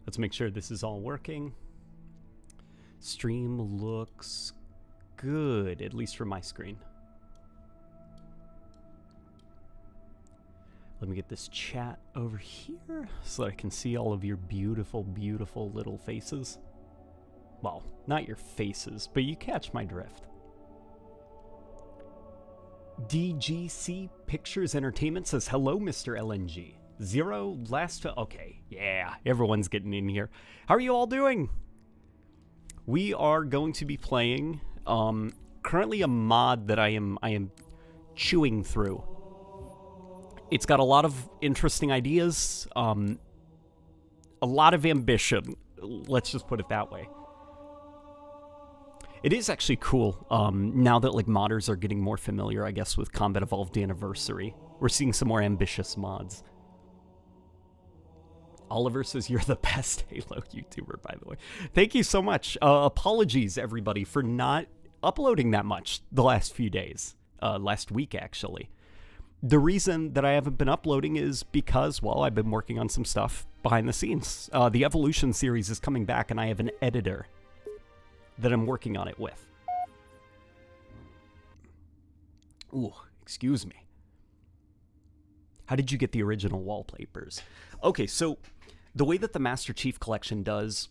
Let's make sure this is all working. Stream looks good, at least from my screen. Let me get this chat over here so that I can see all of your beautiful, beautiful little faces. Well, not your faces, but you catch my drift. DGC Pictures Entertainment says, hello, Mr. LNG. Zero last... Okay, yeah, everyone's getting in here. How are you all doing? We are going to be playing currently a mod that I am chewing through. It's got a lot of interesting ideas, a lot of ambition. Let's just put it that way. It is actually cool, now that like modders are getting more familiar, I guess, with Combat Evolved Anniversary. We're seeing some more ambitious mods. Oliver says you're the best Halo YouTuber, by the way. Thank you so much. Apologies, everybody, for not uploading that much the last few days. Last week, actually. The reason that I haven't been uploading is because, well, I've been working on some stuff behind the scenes. The Evolution series is coming back, and I have an editor that I'm working on it with. Ooh, excuse me. How did you get the original wallpapers? Okay, so the way that the Master Chief Collection does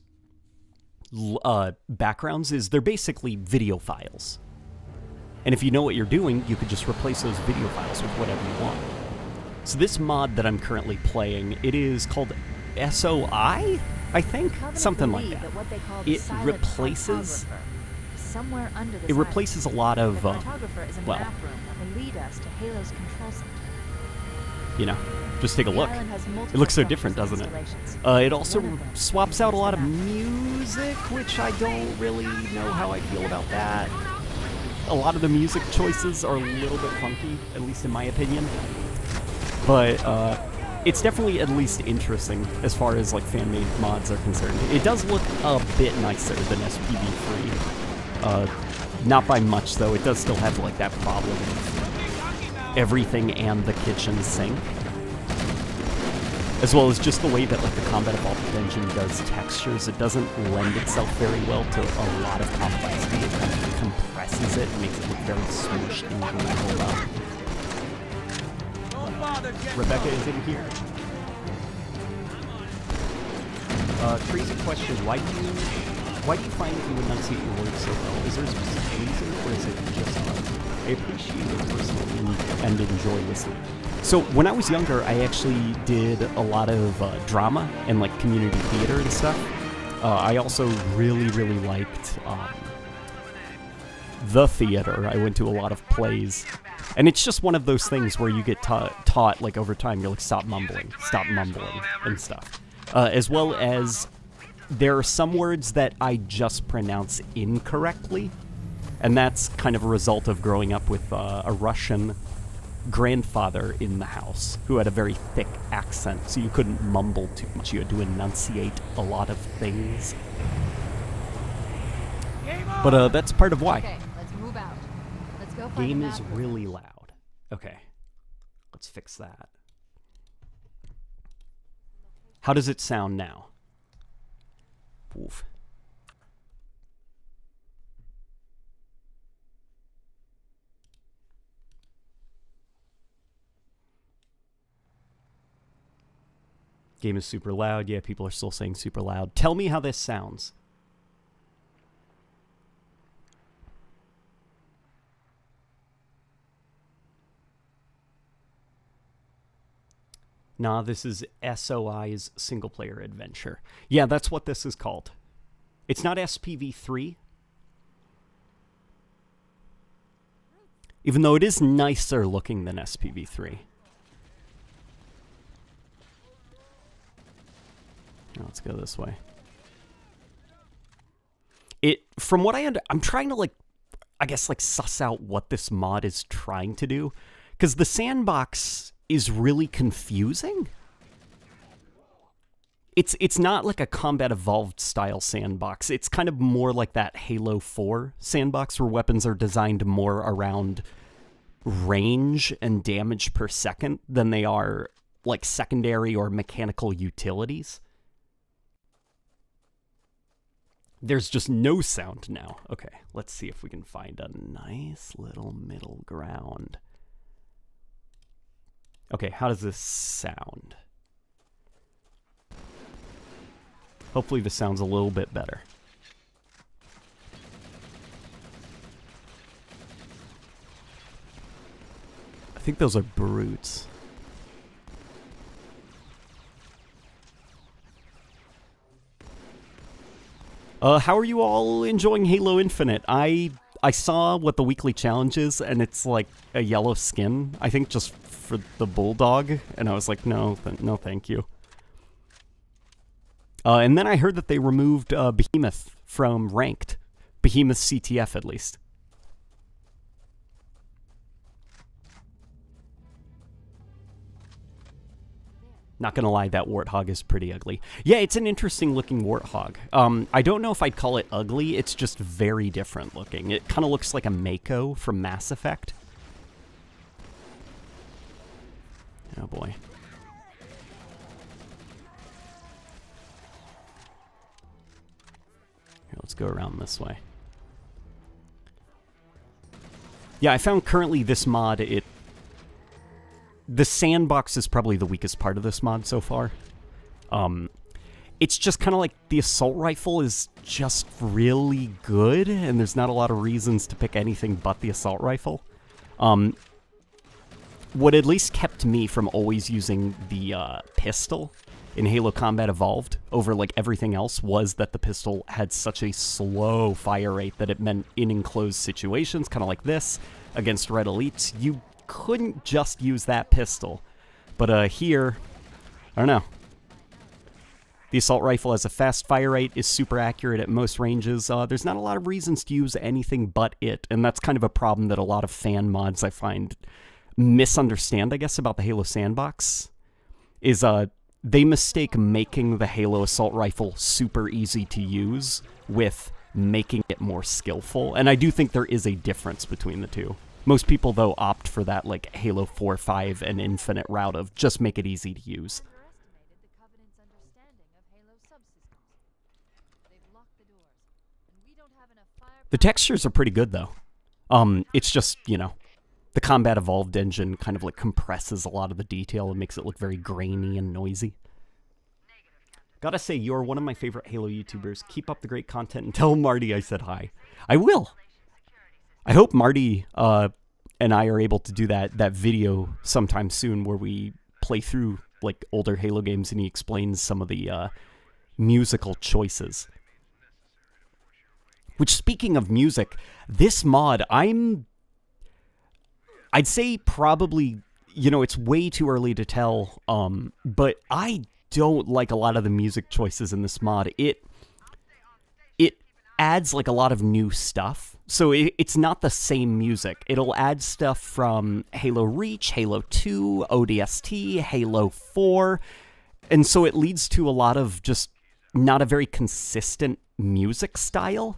backgrounds is they're basically video files. And if you know what you're doing, you could just replace those video files with whatever you want. So this mod that I'm currently playing, it is called SOI, I think? Something like that. It replaces... It replaces a lot of, well... You know, just take a look. It looks so different, doesn't it? It also swaps out a lot of music, which I don't really know how I feel about that. A lot of the music choices are a little bit funky, at least in my opinion. But it's definitely at least interesting as far as like fan-made mods are concerned. It does look a bit nicer than SPV3. Not by much though. It does still have like that problem of everything and the kitchen sink. As well as just the way that like the Combat Evolved engine does textures, it doesn't lend itself very well to a lot of complexity. It kind of compresses it and makes it look very smooshed and wrinkled up. Rebecca is in here. Crazy question, why do you find that you enunciate your words so well? Is there a specific reason, or is it just fun? I appreciate it personally and enjoy listening. So when I was younger, I actually did a lot of drama and like community theater and stuff. I also really, really liked the theater. I went to a lot of plays. And it's just one of those things where you get taught like over time, you're like, stop mumbling and stuff. As well as there are some words that I just pronounce incorrectly. And that's kind of a result of growing up with a Russian grandfather in the house who had a very thick accent, so you couldn't mumble too much. You had to enunciate a lot of things. But that's part of why. Okay, let's move out. Let's go find Game is really loud. Okay, let's fix that. How does it sound now? Oof. Game is super loud. Yeah, people are still saying super loud. Tell me how this sounds. Nah, this is SOI's single-player adventure. Yeah, that's what this is called. It's not SPV3. Even though it is nicer looking than SPV3. Let's go this way. From what I'm trying to like, I guess like suss out what this mod is trying to do. Because the sandbox is really confusing. It's not like a Combat Evolved style sandbox. It's kind of more like that Halo 4 sandbox where weapons are designed more around range and damage per second than they are like secondary or mechanical utilities. There's just no sound now. Okay, let's see if we can find a nice little middle ground. Okay, how does this sound? Hopefully this sounds a little bit better. I think those are brutes. How are you all enjoying Halo Infinite? I saw what the weekly challenge is, and it's like a yellow skin, I think just for the bulldog, and I was like, no, no thank you. And then I heard that they removed Behemoth from Ranked. Behemoth CTF, at least. Not gonna lie, that warthog is pretty ugly. Yeah, it's an interesting looking warthog. I don't know if I'd call it ugly, it's just very different looking. It kind of looks like a Mako from Mass Effect. Oh boy. Here, let's go around this way. Yeah, I found currently this mod, the Sandbox is probably the weakest part of this mod so far. It's just kind of like the assault rifle is just really good, and there's not a lot of reasons to pick anything but the assault rifle. What at least kept me from always using the pistol in Halo Combat Evolved over like everything else was that the pistol had such a slow fire rate that it meant in enclosed situations, kind of like this, against Red Elites, you couldn't just use that pistol. But here, I don't know. The assault rifle has a fast fire rate, is super accurate at most ranges. There's not a lot of reasons to use anything but it, and that's kind of a problem that a lot of fan mods I find misunderstand, I guess, about the Halo Sandbox, is they mistake making the Halo assault rifle super easy to use with making it more skillful, and I do think there is a difference between the two. Most people, though, opt for that, like, Halo 4, 5, and Infinite route of just make it easy to use. The textures are pretty good, though. It's just, you know, the Combat Evolved engine kind of, like, compresses a lot of the detail and makes it look very grainy and noisy. Gotta say, you're one of my favorite Halo YouTubers. Keep up the great content and tell Marty I said hi. I will! I hope Marty and I are able to do that video sometime soon where we play through like older Halo games and he explains some of the musical choices. Which, speaking of music, this mod, I'd say probably, you know, it's way too early to tell, but I don't like a lot of the music choices in this mod. It adds like a lot of new stuff. So it's not the same music. It'll add stuff from Halo Reach, Halo 2, ODST, Halo 4. And so it leads to a lot of just not a very consistent music style.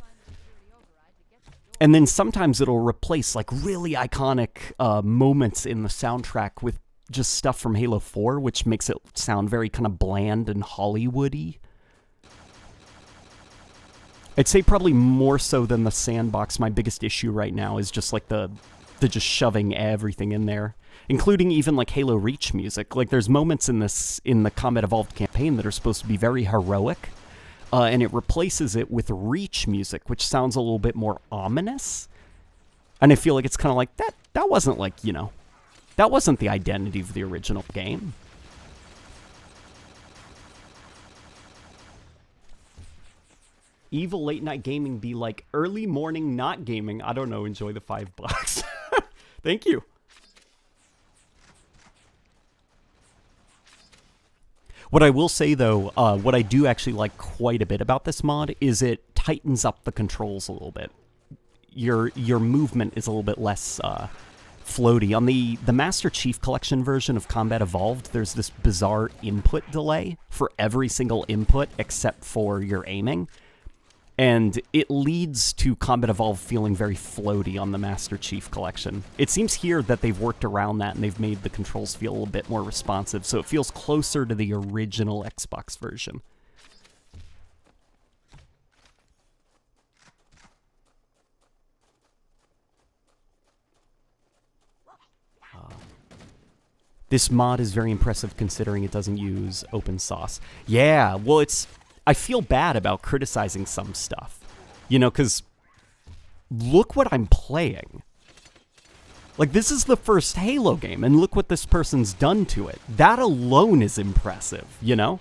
And then sometimes it'll replace like really iconic moments in the soundtrack with just stuff from Halo 4, which makes it sound very kind of bland and Hollywoody. I'd say probably more so than the Sandbox, my biggest issue right now is just like the just shoving everything in there, including even like Halo Reach music. Like there's moments in the Combat Evolved campaign that are supposed to be very heroic, and it replaces it with Reach music, which sounds a little bit more ominous. And I feel like it's kind of like that wasn't like, you know, that wasn't the identity of the original game. Evil Late Night Gaming be like, early morning not gaming. I don't know, enjoy the $5. Thank you. What I will say, though, what I do actually like quite a bit about this mod is it tightens up the controls a little bit. Your movement is a little bit less floaty. On the Master Chief Collection version of Combat Evolved, there's this bizarre input delay for every single input except for your aiming. And it leads to Combat Evolved feeling very floaty on the Master Chief Collection. It seems here that they've worked around that and they've made the controls feel a little bit more responsive, so it feels closer to the original Xbox version. This mod is very impressive considering it doesn't use open source. Yeah, well, I feel bad about criticizing some stuff. You know, because look what I'm playing. Like, this is the first Halo game, and look what this person's done to it. That alone is impressive, you know?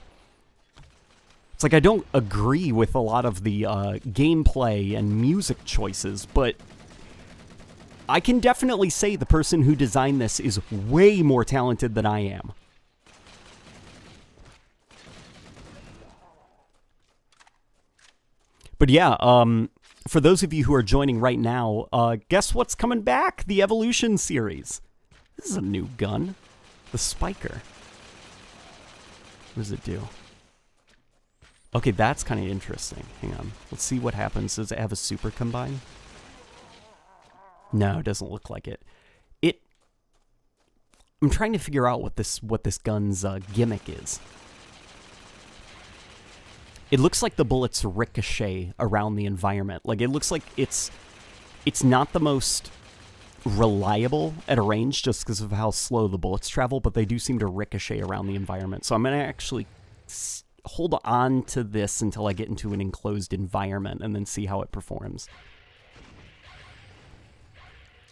It's like I don't agree with a lot of the gameplay and music choices, but I can definitely say the person who designed this is way more talented than I am. But yeah, for those of you who are joining right now, guess what's coming back? The Evolution series. This is a new gun. The Spiker. What does it do? Okay, that's kind of interesting. Hang on. Let's see what happens. Does it have a super combine? No, it doesn't look like it. I'm trying to figure out what this gun's gimmick is. It looks like the bullets ricochet around the environment. Like, it looks like it's not the most reliable at a range just because of how slow the bullets travel, but they do seem to ricochet around the environment. So I'm going to actually hold on to this until I get into an enclosed environment and then see how it performs.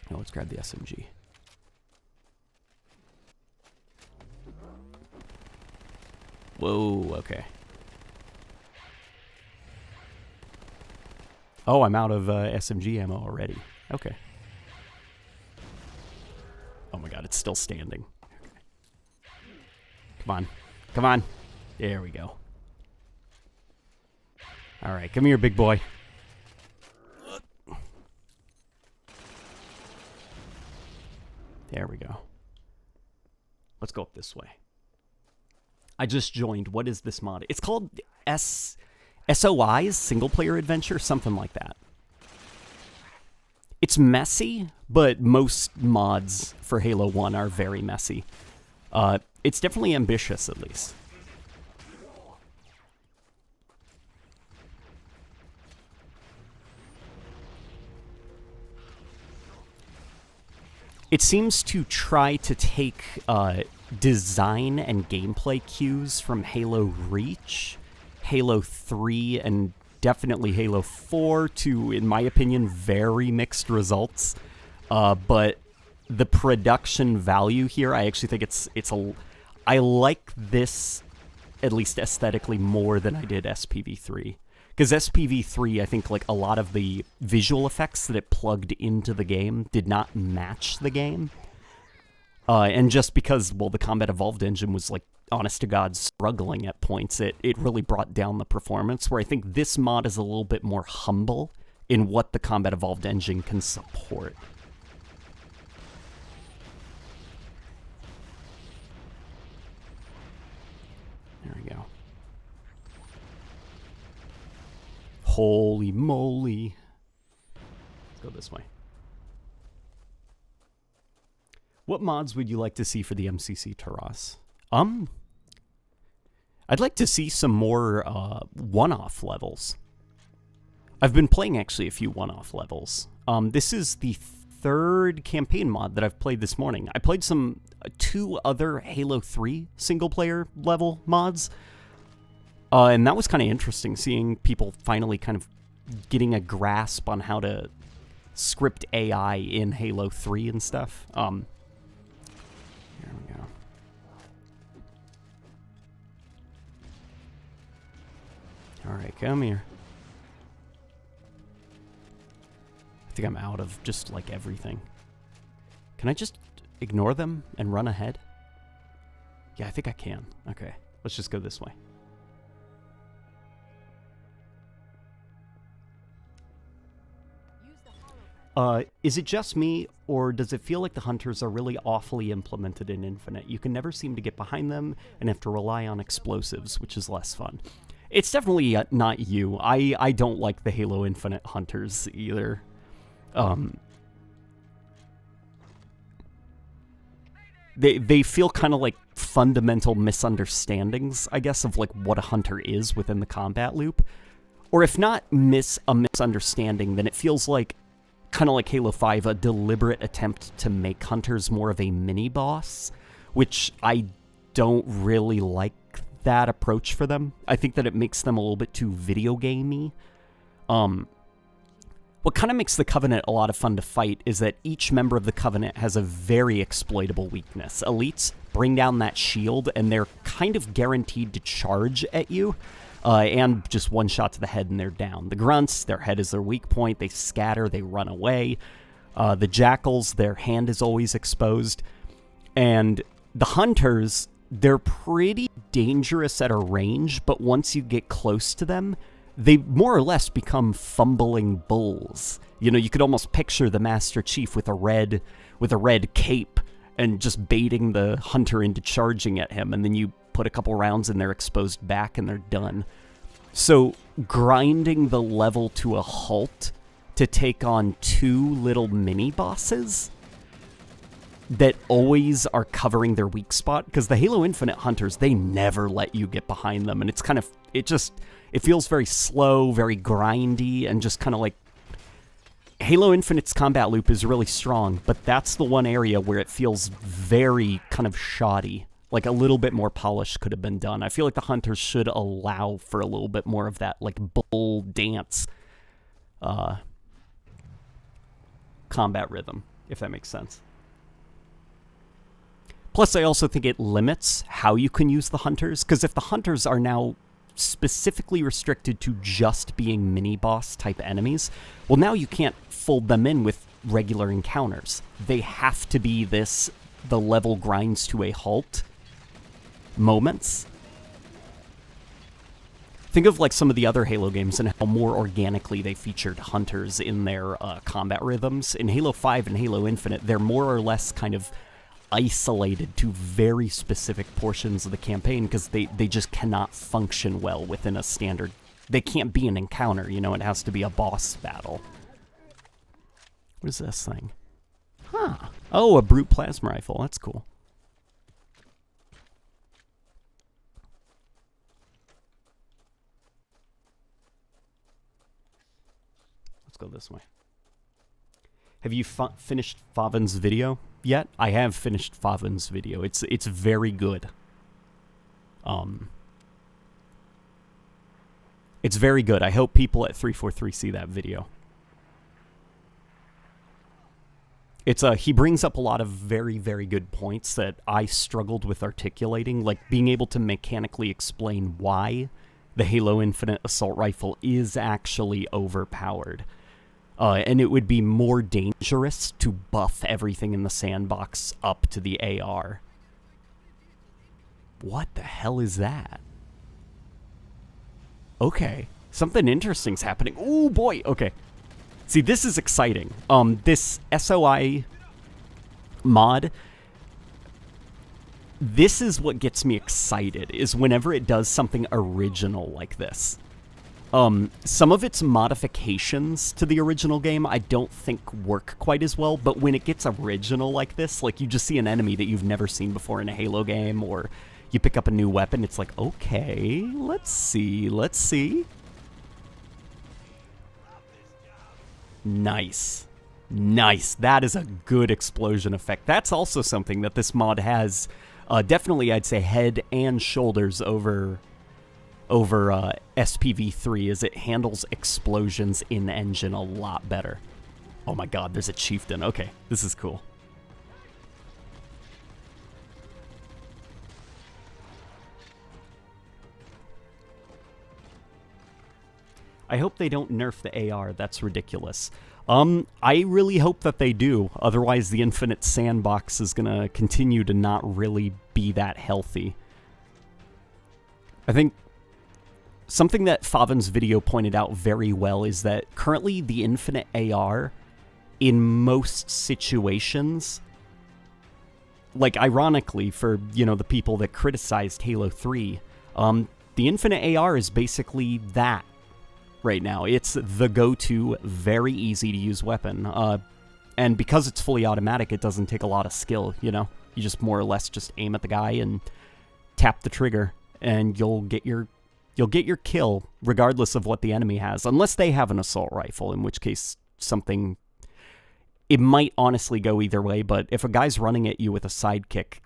Now let's grab the SMG. Whoa, okay. Oh, I'm out of SMG ammo already. Okay. Oh my god, it's still standing. Okay. Come on. Come on. There we go. Alright, come here, big boy. There we go. Let's go up this way. I just joined. What is this mod? It's called SOI's Single Player Adventure, something like that. It's messy, but most mods for Halo 1 are very messy. It's definitely ambitious, at least. It seems to try to take design and gameplay cues from Halo Reach, Halo 3, and definitely Halo 4 to, in my opinion, very mixed results. But the production value here, I actually think I like this, at least aesthetically, more than I did SPV3. Because SPV3, I think, like, a lot of the visual effects that it plugged into the game did not match the game. And just because, well, the Combat Evolved engine was, like, honest to God, struggling at points, it really brought down the performance, where I think this mod is a little bit more humble in what the Combat Evolved engine can support. There we go. Holy moly. Let's go this way. What mods would you like to see for the MCC Taras? I'd like to see some more one-off levels. I've been playing actually a few one-off levels. This is the third campaign mod that I've played this morning. I played two other Halo 3 single-player level mods. And that was kind of interesting, seeing people finally kind of getting a grasp on how to script AI in Halo 3 and stuff. Here we go. Alright, come here. I think I'm out of just, like, everything. Can I just ignore them and run ahead? Yeah, I think I can. Okay, let's just go this way. Is it just me, or does it feel like the hunters are really awfully implemented in Infinite? You can never seem to get behind them and have to rely on explosives, which is less fun. It's definitely not you. I don't like the Halo Infinite hunters either. They feel kind of like fundamental misunderstandings, I guess, of like what a hunter is within the combat loop. Or if not a misunderstanding, then it feels like kind of like Halo 5, a deliberate attempt to make hunters more of a mini-boss, which I don't really like that approach for them. I think that it makes them a little bit too video gamey. What kind of makes the Covenant a lot of fun to fight is that each member of the Covenant has a very exploitable weakness. Elites bring down that shield, and they're kind of guaranteed to charge at you, and just one shot to the head and they're down. The Grunts, their head is their weak point. They scatter, they run away. The Jackals, their hand is always exposed. And the Hunters, they're pretty dangerous at a range, but once you get close to them, they more or less become fumbling bulls. You know, you could almost picture the Master Chief with a red cape and just baiting the hunter into charging at him, and then you put a couple rounds in their exposed back and they're done. So grinding the level to a halt to take on 2 little mini-bosses that always are covering their weak spot, because the Halo Infinite hunters, they never let you get behind them, and it's kind of, it feels very slow, very grindy, and just kind of like, Halo Infinite's combat loop is really strong, but that's the one area where it feels very kind of shoddy. Like a little bit more polish could have been done. I feel like the hunters should allow for a little bit more of that, like, bull dance combat rhythm, if that makes sense. Plus, I also think it limits how you can use the hunters, because if the hunters are now specifically restricted to just being mini-boss type enemies, well, now you can't fold them in with regular encounters. They have to be the level grinds to a halt moments. Think of like some of the other Halo games and how more organically they featured hunters in their combat rhythms. In Halo 5 and Halo Infinite, they're more or less kind of isolated to very specific portions of the campaign because they just cannot function well within a standard. They can't be an encounter, you know, it has to be a boss battle. What is this thing? Huh. Oh, a brute plasma rifle. That's cool. Let's go this way. Have you finished Favin's video yet? I have finished Favin's video. It's very good. It's very good. I hope people at 343 see that video. It's he brings up a lot of very, very good points that I struggled with articulating, like being able to mechanically explain why the Halo Infinite assault rifle is actually overpowered. And it would be more dangerous to buff everything in the sandbox up to the AR. What the hell is that? Okay, something interesting's happening. Oh boy, okay. See, this is exciting. This SOI mod, this is what gets me excited, is whenever it does something original like this. Some of its modifications to the original game I don't think work quite as well, but when it gets original like this, like you just see an enemy that you've never seen before in a Halo game, or you pick up a new weapon, it's like, okay, let's see. Nice. Nice. That is a good explosion effect. That's also something that this mod has, definitely I'd say head and shoulders over SPV3, as it handles explosions in engine a lot better. Oh my god, there's a chieftain. Okay, this is cool. I hope they don't nerf the AR. That's ridiculous. I really hope that they do. Otherwise, the Infinite Sandbox is going to continue to not really be that healthy. I think something that Favin's video pointed out very well is that currently the Infinite AR, in most situations, like ironically for, you know, the people that criticized Halo 3, the Infinite AR is basically that right now. It's the go-to, very easy to use weapon. And because it's fully automatic, it doesn't take a lot of skill, you know? You just more or less just aim at the guy and tap the trigger, and you'll get your kill regardless of what the enemy has, unless they have an assault rifle, in which case it might honestly go either way. But if a guy's running at you with a sidekick,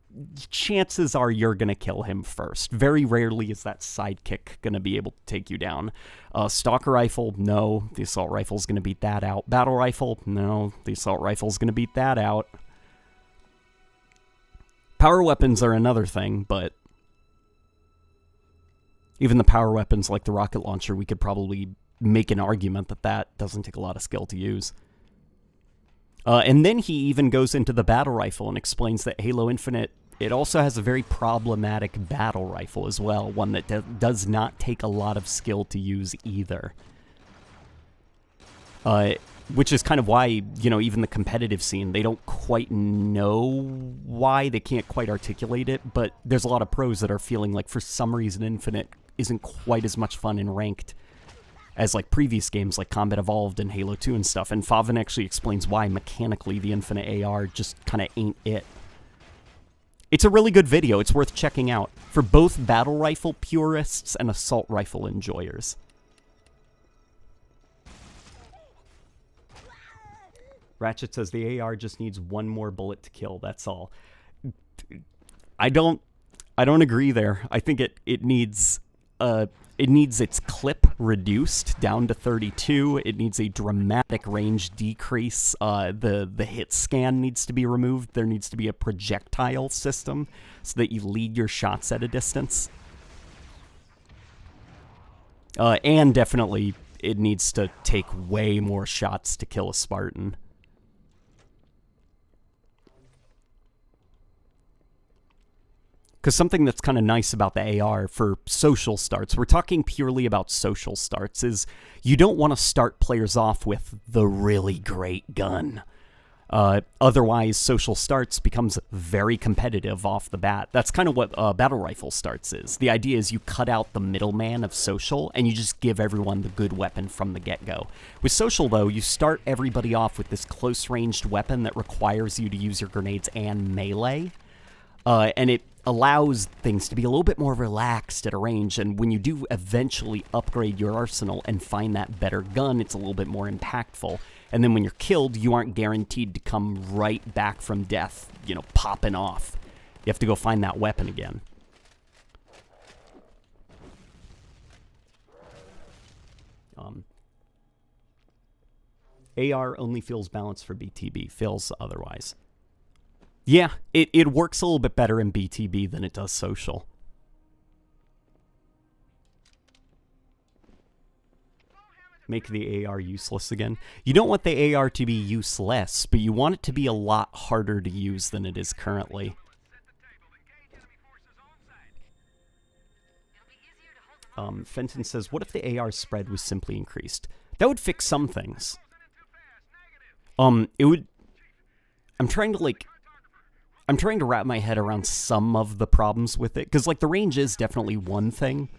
chances are you're going to kill him first. Very rarely is that sidekick going to be able to take you down. Stalker rifle, no. The assault rifle's going to beat that out. Battle rifle, no. The assault rifle's going to beat that out. Power weapons are another thing, but even the power weapons like the rocket launcher, we could probably make an argument that that doesn't take a lot of skill to use. And then he even goes into the battle rifle and explains that Halo Infinite, it also has a very problematic battle rifle as well, one that does not take a lot of skill to use either. Which is kind of why, you know, even the competitive scene, they don't quite know why, they can't quite articulate it, but there's a lot of pros that are feeling like for some reason Infinite isn't quite as much fun in ranked as like previous games like Combat Evolved and Halo 2 and stuff, and Favin actually explains why mechanically the Infinite AR just kind of ain't it. It's a really good video, it's worth checking out, for both battle rifle purists and assault rifle enjoyers. Ratchet says the AR just needs one more bullet to kill, that's all. I don't agree there. I think it needs its clip reduced down to 32. It needs a dramatic range decrease. The hit scan needs to be removed. There needs to be a projectile system so that you lead your shots at a distance. And definitely, it needs to take way more shots to kill a Spartan. Because something that's kind of nice about the AR for social starts, we're talking purely about social starts, is you don't want to start players off with the really great gun. Otherwise, social starts becomes very competitive off the bat. That's kind of what battle rifle starts is. The idea is you cut out the middleman of social, and you just give everyone the good weapon from the get-go. With social, though, you start everybody off with this close-ranged weapon that requires you to use your grenades and melee. And it allows things to be a little bit more relaxed at a range, and when you do eventually upgrade your arsenal and find that better gun, it's a little bit more impactful. And then when you're killed, you aren't guaranteed to come right back from death, you know, popping off. You have to go find that weapon again. AR only feels balanced for BTB, feels otherwise. Yeah, it works a little bit better in BTB than it does social. Make the AR useless again. You don't want the AR to be useless, but you want it to be a lot harder to use than it is currently. Fenton says, what if the AR spread was simply increased? That would fix some things. It would... I'm trying to wrap my head around some of the problems with it, because, like, the range is definitely one thing,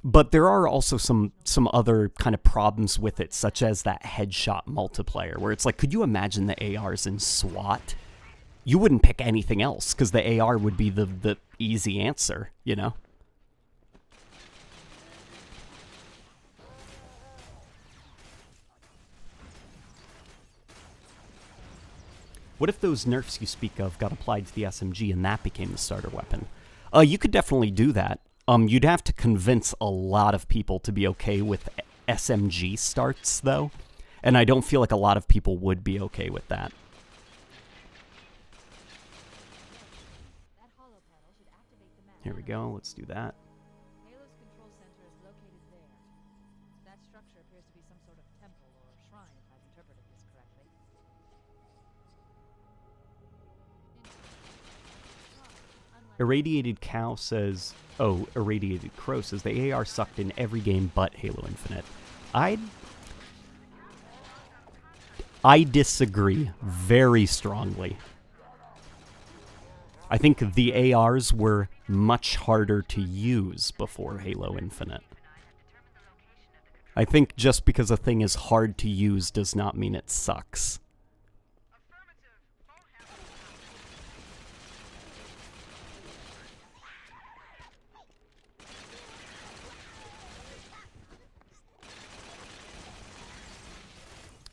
but there are also some other kind of problems with it, such as that headshot multiplier, where it's like, could you imagine the ARs in SWAT? You wouldn't pick anything else, because the AR would be the easy answer, you know? What if those nerfs you speak of got applied to the SMG and that became the starter weapon? You could definitely do that. You'd have to convince a lot of people to be okay with SMG starts, though. And I don't feel like a lot of people would be okay with that. Here we go, let's do that. Halo's control center is located there. That structure appears to be some sort of temple or shrine, if I've interpreted this correctly. Irradiated Cow says... Oh, Irradiated Crow says the AR sucked in every game but Halo Infinite. I disagree very strongly. I think the ARs were much harder to use before Halo Infinite. I think just because a thing is hard to use does not mean it sucks.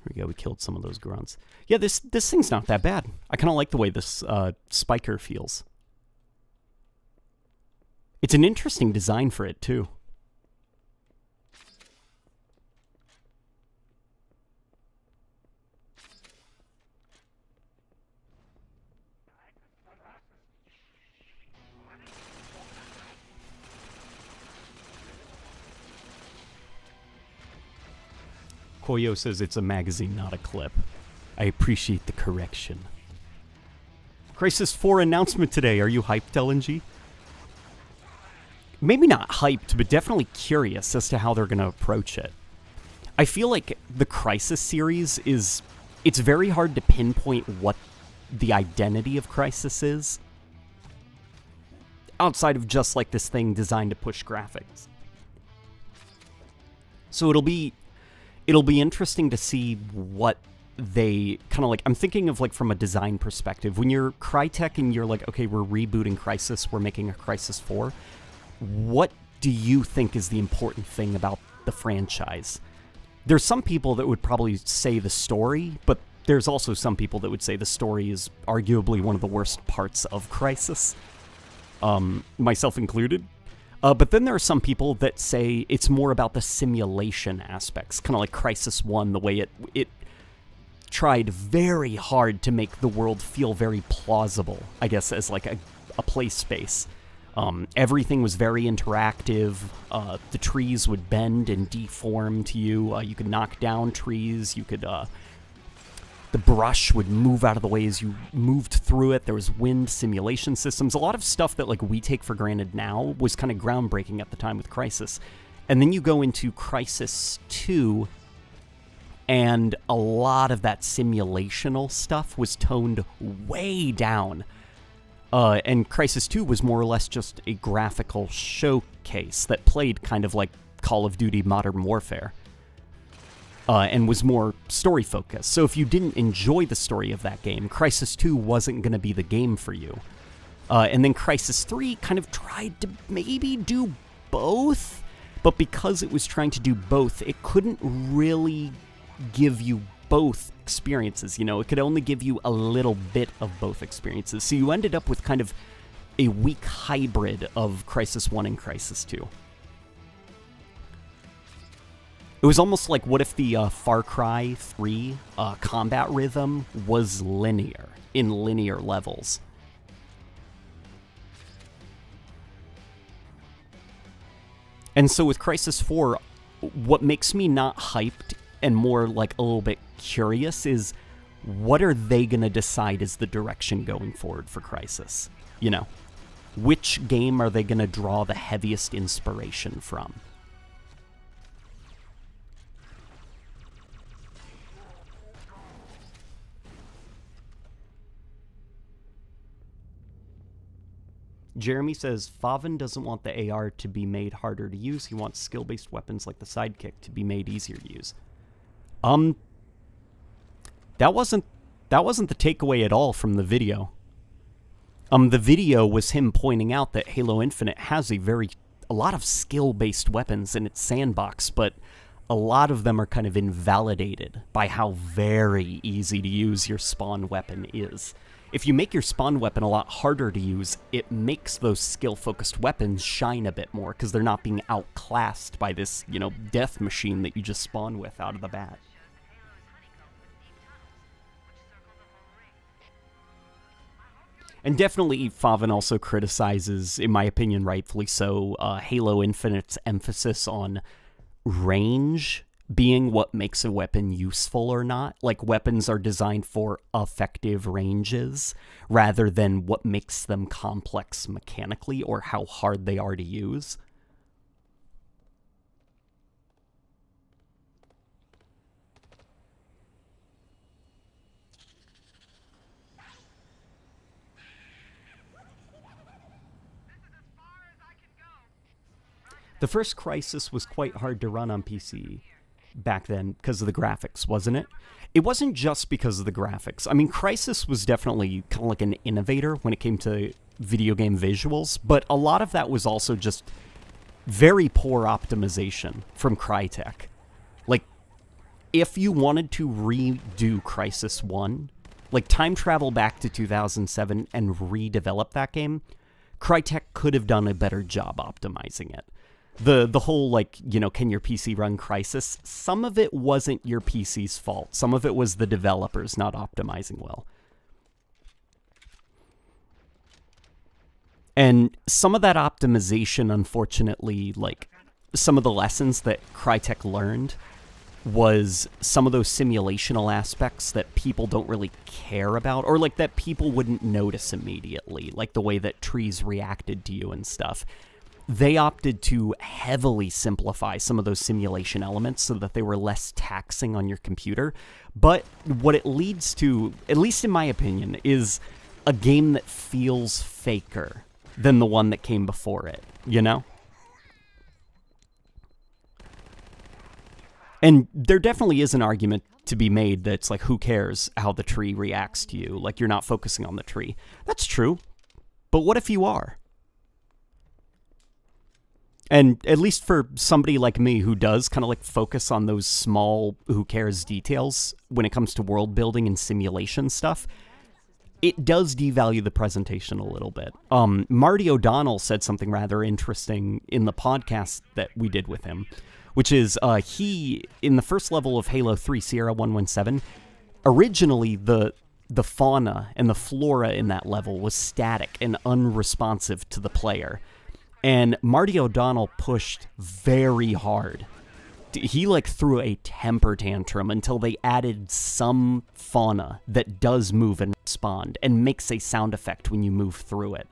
There we go, we killed some of those grunts. Yeah, this thing's not that bad. I kind of like the way this spiker feels. It's an interesting design for it, too. Koyo says it's a magazine, not a clip. I appreciate the correction. Crysis 4 announcement today. Are you hyped, LNG? Maybe not hyped, but definitely curious as to how they're going to approach it. I feel like the Crysis series is... It's very hard to pinpoint what the identity of Crysis is, outside of just like this thing designed to push graphics. So it'll be interesting to see what they kind of like. I'm thinking of like from a design perspective. When you're Crytek and you're like, okay, we're rebooting Crysis, we're making a Crysis 4. What do you think is the important thing about the franchise? There's some people that would probably say the story, but there's also some people that would say the story is arguably one of the worst parts of Crysis, myself included. But then there are some people that say it's more about the simulation aspects, kind of like Crysis 1, the way it tried very hard to make the world feel very plausible, I guess, as like a play space. Everything was very interactive. The trees would bend and deform to you. You could knock down trees. You could... the brush would move out of the way as you moved through it. There was wind simulation systems. A lot of stuff that like we take for granted now was kind of groundbreaking at the time with Crysis. And then you go into Crysis 2, and a lot of that simulational stuff was toned way down. And Crysis 2 was more or less just a graphical showcase that played kind of like Call of Duty Modern Warfare. And was more story-focused. So if you didn't enjoy the story of that game, Crysis 2 wasn't going to be the game for you. And then Crysis 3 kind of tried to maybe do both, but because it was trying to do both, it couldn't really give you both experiences. You know, it could only give you a little bit of both experiences. So you ended up with kind of a weak hybrid of Crysis 1 and Crysis 2. It was almost like, what if the Far Cry 3 combat rhythm was linear, in linear levels? And so with Crysis 4, what makes me not hyped and more like a little bit curious is, what are they going to decide is the direction going forward for Crysis? You know, which game are they going to draw the heaviest inspiration from? Jeremy says, Favin doesn't want the AR to be made harder to use. He wants skill-based weapons like the sidekick to be made easier to use. That wasn't the takeaway at all from the video. The video was him pointing out that Halo Infinite has a lot of skill-based weapons in its sandbox, but a lot of them are kind of invalidated by how very easy to use your spawn weapon is. If you make your spawn weapon a lot harder to use, it makes those skill-focused weapons shine a bit more, because they're not being outclassed by this, you know, death machine that you just spawn with out of the bat. And definitely, Favin also criticizes, in my opinion rightfully so, Halo Infinite's emphasis on range being what makes a weapon useful or not. Like, weapons are designed for effective ranges rather than what makes them complex mechanically or how hard they are to use. The first Crysis was quite hard to run on PC back then because of the graphics, wasn't it? It wasn't just because of the graphics. I mean, Crysis was definitely kind of like an innovator when it came to video game visuals, but a lot of that was also just very poor optimization from Crytek. Like, if you wanted to redo Crysis 1, like time travel back to 2007 and redevelop that game, Crytek could have done a better job optimizing it. The whole, like, you know, can your PC run Crysis? Some of it wasn't your PC's fault. Some of it was the developers not optimizing well. And some of that optimization, unfortunately, like, some of the lessons that Crytek learned was some of those simulational aspects that people don't really care about, or like that people wouldn't notice immediately, like the way that trees reacted to you and stuff. They opted to heavily simplify some of those simulation elements so that they were less taxing on your computer. But what it leads to, at least in my opinion, is a game that feels faker than the one that came before it, you know? And there definitely is an argument to be made that's like, who cares how the tree reacts to you? Like, you're not focusing on the tree. That's true. But what if you are? And at least for somebody like me who does kind of like focus on those small who cares details when it comes to world building and simulation stuff, it does devalue the presentation a little bit. Marty O'Donnell said something rather interesting in the podcast that we did with him, which is he, in the first level of Halo 3, Sierra 117, originally the fauna and the flora in that level was static and unresponsive to the player. And Marty O'Donnell pushed very hard. He like threw a temper tantrum until they added some fauna that does move and respond and makes a sound effect when you move through it.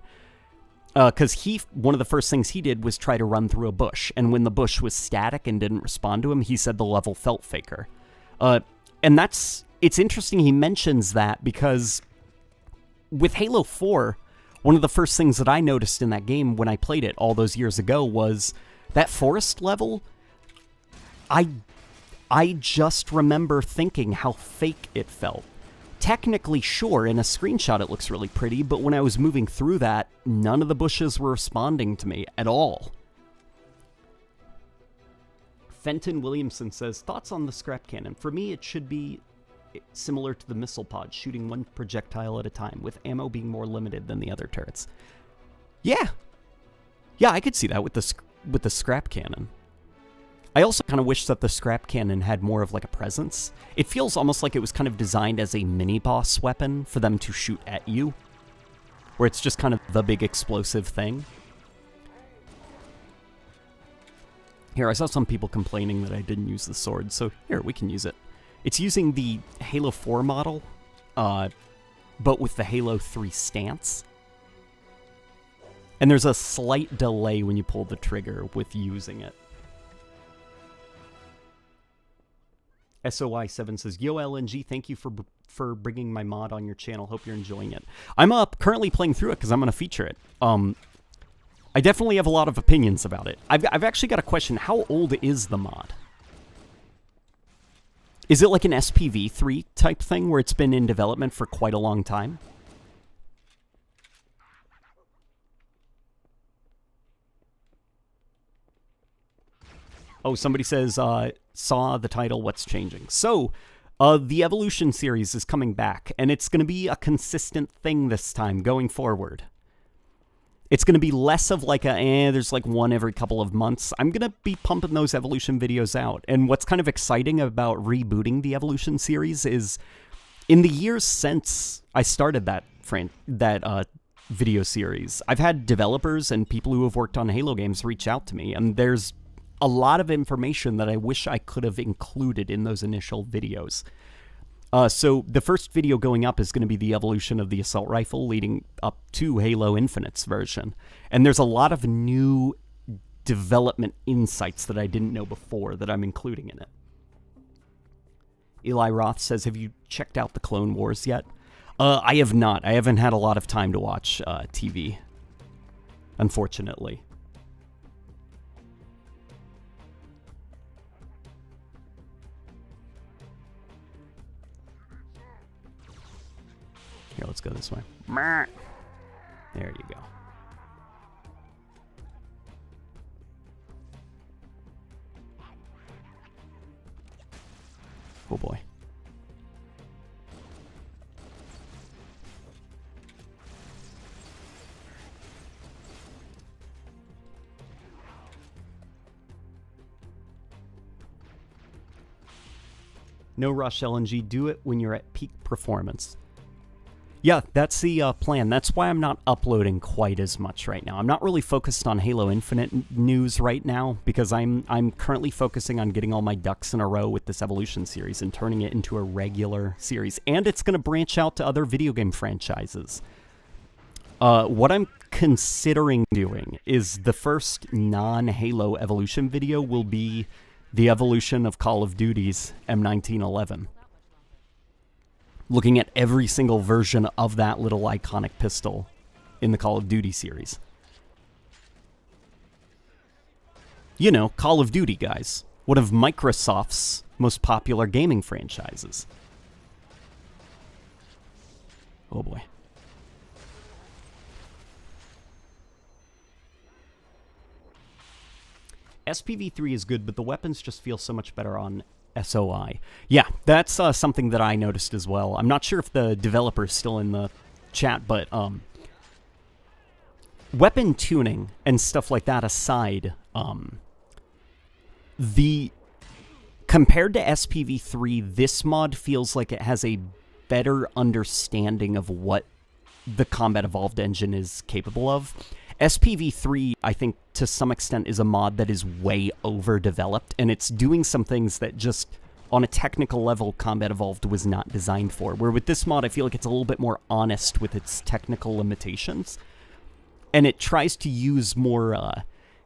Because one of the first things he did was try to run through a bush, and when the bush was static and didn't respond to him, he said the level felt faker. And it's interesting he mentions that, because with Halo 4, one of the first things that I noticed in that game when I played it all those years ago was that forest level. I just remember thinking how fake it felt. Technically, sure, in a screenshot it looks really pretty, but when I was moving through that, none of the bushes were responding to me at all. Fenton Williamson says, thoughts on the scrap cannon? For me, it should be similar to the missile pod, shooting one projectile at a time, with ammo being more limited than the other turrets. Yeah, I could see that with the scrap cannon. I also kind of wish that the scrap cannon had more of like a presence. It feels almost like it was kind of designed as a mini-boss weapon for them to shoot at you, where it's just kind of the big explosive thing. Here, I saw some people complaining that I didn't use the sword, so here, we can use it. It's using the Halo 4 model, but with the Halo 3 stance. And there's a slight delay when you pull the trigger with using it. SOI7 says, Yo, LNG, thank you for bringing my mod on your channel. Hope you're enjoying it. I'm currently playing through it because I'm going to feature it. I definitely have a lot of opinions about it. I've actually got a question. How old is the mod? Is it like an SPV3 type thing where it's been in development for quite a long time? Oh, somebody says, saw the title, What's Changing? So, the Evolution series is coming back, and it's going to be a consistent thing this time, going forward. It's going to be less of like there's like one every couple of months. I'm going to be pumping those Evolution videos out. And what's kind of exciting about rebooting the Evolution series is, in the years since I started that video series, I've had developers and people who have worked on Halo games reach out to me, and there's a lot of information that I wish I could have included in those initial videos. So the first video going up is going to be the evolution of the assault rifle leading up to Halo Infinite's version. And there's a lot of new development insights that I didn't know before that I'm including in it. Eli Roth says, have you checked out the Clone Wars yet? I have not. I haven't had a lot of time to watch TV, unfortunately. Here, let's go this way. There you go. boy. No rush, LNG. Do it when you're at peak performance. Yeah, that's the plan. That's why I'm not uploading quite as much right now. I'm not really focused on Halo Infinite news right now because I'm currently focusing on getting all my ducks in a row with this Evolution series and turning it into a regular series. And it's going to branch out to other video game franchises. What I'm considering doing is the first non-Halo Evolution video will be the evolution of Call of Duty's M1911. Looking at every single version of that little iconic pistol in the Call of Duty series. You know, Call of Duty, guys. One of Microsoft's most popular gaming franchises. Oh boy. SPV3 is good, but the weapons just feel so much better on SOI. Yeah, that's something that I noticed as well. I'm not sure if the developer is still in the chat, but weapon tuning and stuff like that aside, compared to SPV3, this mod feels like it has a better understanding of what the Combat Evolved engine is capable of. SPV3, I think, to some extent, is a mod that is way overdeveloped, and it's doing some things that just, on a technical level, Combat Evolved was not designed for. Where with this mod, I feel like it's a little bit more honest with its technical limitations, and it tries to use more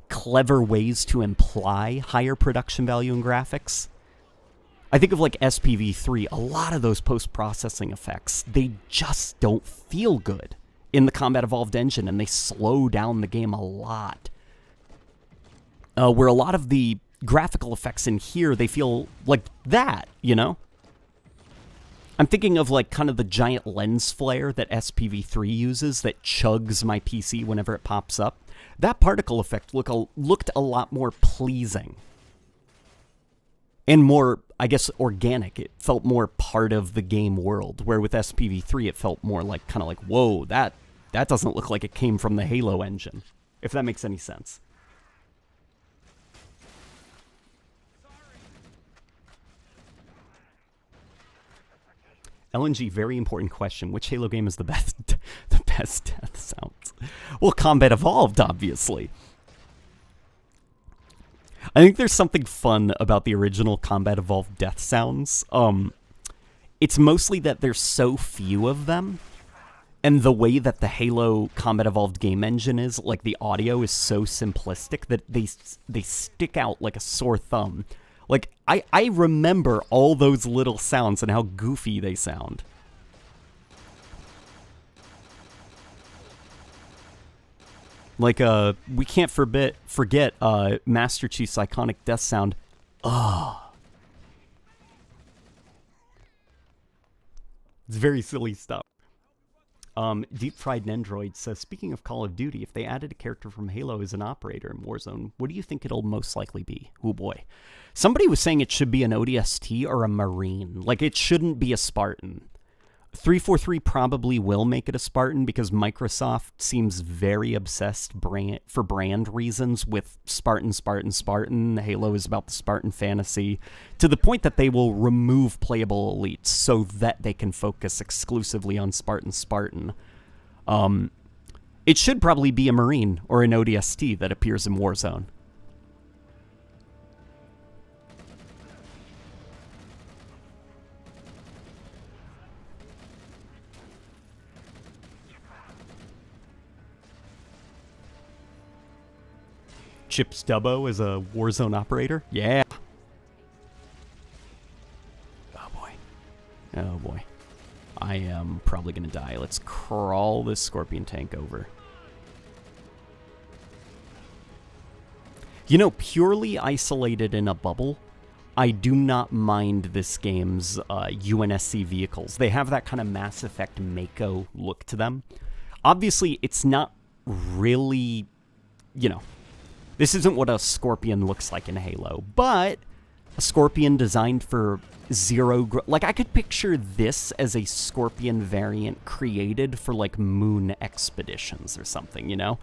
clever ways to imply higher production value in graphics. I think of like SPV3, a lot of those post-processing effects, they just don't feel good in the Combat Evolved engine, and they slow down the game a lot. Where a lot of the graphical effects in here, they feel like that, you know? I'm thinking of like kind of the giant lens flare that SPV3 uses that chugs my PC whenever it pops up. That particle effect looked a lot more pleasing. And more, I guess, organic. It felt more part of the game world, where with SPV3 it felt more like, kind of like, whoa, that doesn't look like it came from the Halo engine, if that makes any sense. LNG, very important question. Which Halo game is the best death sounds? Well, Combat Evolved, obviously. I think there's something fun about the original Combat Evolved death sounds. It's mostly that there's so few of them, and the way that the Halo Combat Evolved game engine is, like the audio is so simplistic that they stick out like a sore thumb. Like, I remember all those little sounds and how goofy they sound. Like, we can't forget Master Chief's iconic death sound. Ugh. It's very silly stuff. Deep Fried Nendroid says, speaking of Call of Duty, if they added a character from Halo as an operator in Warzone, what do you think it'll most likely be? Oh boy. Somebody was saying it should be an ODST or a Marine. Like, it shouldn't be a Spartan. 343 probably will make it a Spartan because Microsoft seems very obsessed for brand reasons with Spartan. Halo is about the Spartan fantasy, to the point that they will remove playable elites so that they can focus exclusively on Spartan. It should probably be a Marine or an ODST that appears in Warzone. Chip Stubbo as a Warzone operator? Yeah. Oh boy. Oh boy. I am probably gonna die. Let's crawl this Scorpion tank over. You know, purely isolated in a bubble, I do not mind this game's UNSC vehicles. They have that kind of Mass Effect Mako look to them. Obviously, it's not really, you know, this isn't what a Scorpion looks like in Halo, but a Scorpion designed for zero... Like, I could picture this as a Scorpion variant created for, like, moon expeditions or something, you know?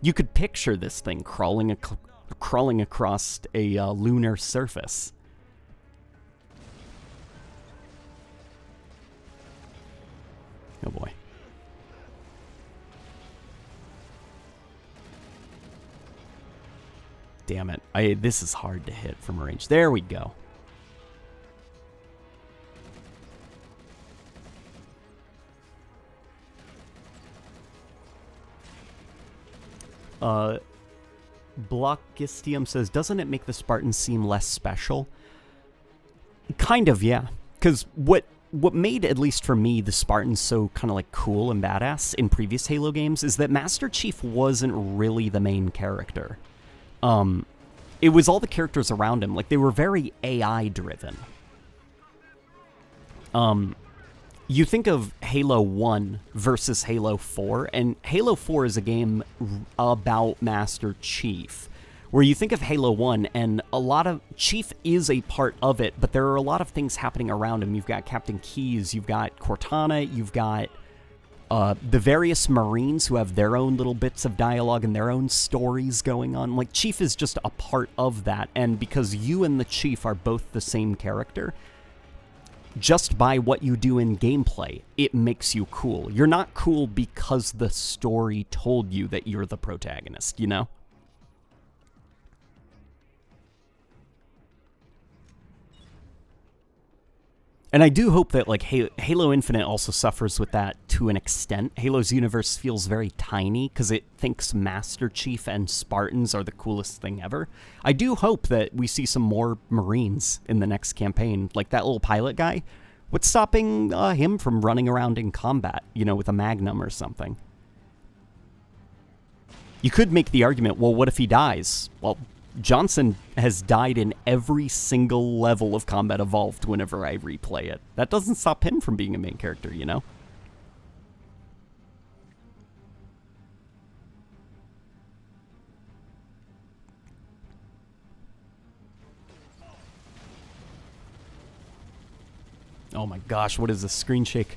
You could picture this thing crawling across a lunar surface. Oh boy. Damn it. This is hard to hit from range. There we go. Blockistium says, doesn't it make the Spartans seem less special? Kind of, yeah. Because what made, at least for me, the Spartans so kind of like cool and badass in previous Halo games is that Master Chief wasn't really the main character. It was all the characters around him. Like, they were very AI driven. You think of Halo 1 versus Halo 4, and Halo 4 is a game about Master Chief, where you think of Halo 1, and a lot of... Chief is a part of it, but there are a lot of things happening around him. You've got Captain Keyes, you've got Cortana, you've got the various Marines who have their own little bits of dialogue and their own stories going on. Like, Chief is just a part of that, and because you and the Chief are both the same character... Just by what you do in gameplay, it makes you cool. You're not cool because the story told you that you're the protagonist, you know? And I do hope that, like, Halo Infinite also suffers with that to an extent. Halo's universe feels very tiny because it thinks Master Chief and Spartans are the coolest thing ever. I do hope that we see some more Marines in the next campaign. Like that little pilot guy. What's stopping him from running around in combat, you know, with a Magnum or something? You could make the argument, well, what if he dies? Well, Johnson has died in every single level of Combat Evolved whenever I replay it. That doesn't stop him from being a main character, you know? Oh my gosh, what is this screen shake?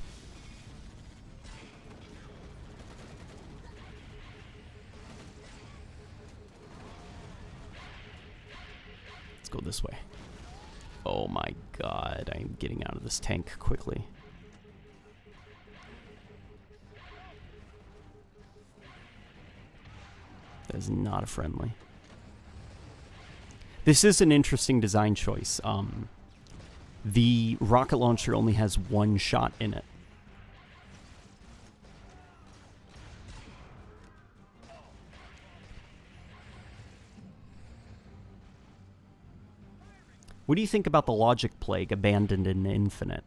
Go this way. Oh my god, I'm getting out of this tank quickly. That is not a friendly. This is an interesting design choice. The rocket launcher only has one shot in it. What do you think about the Logic Plague abandoned in Infinite?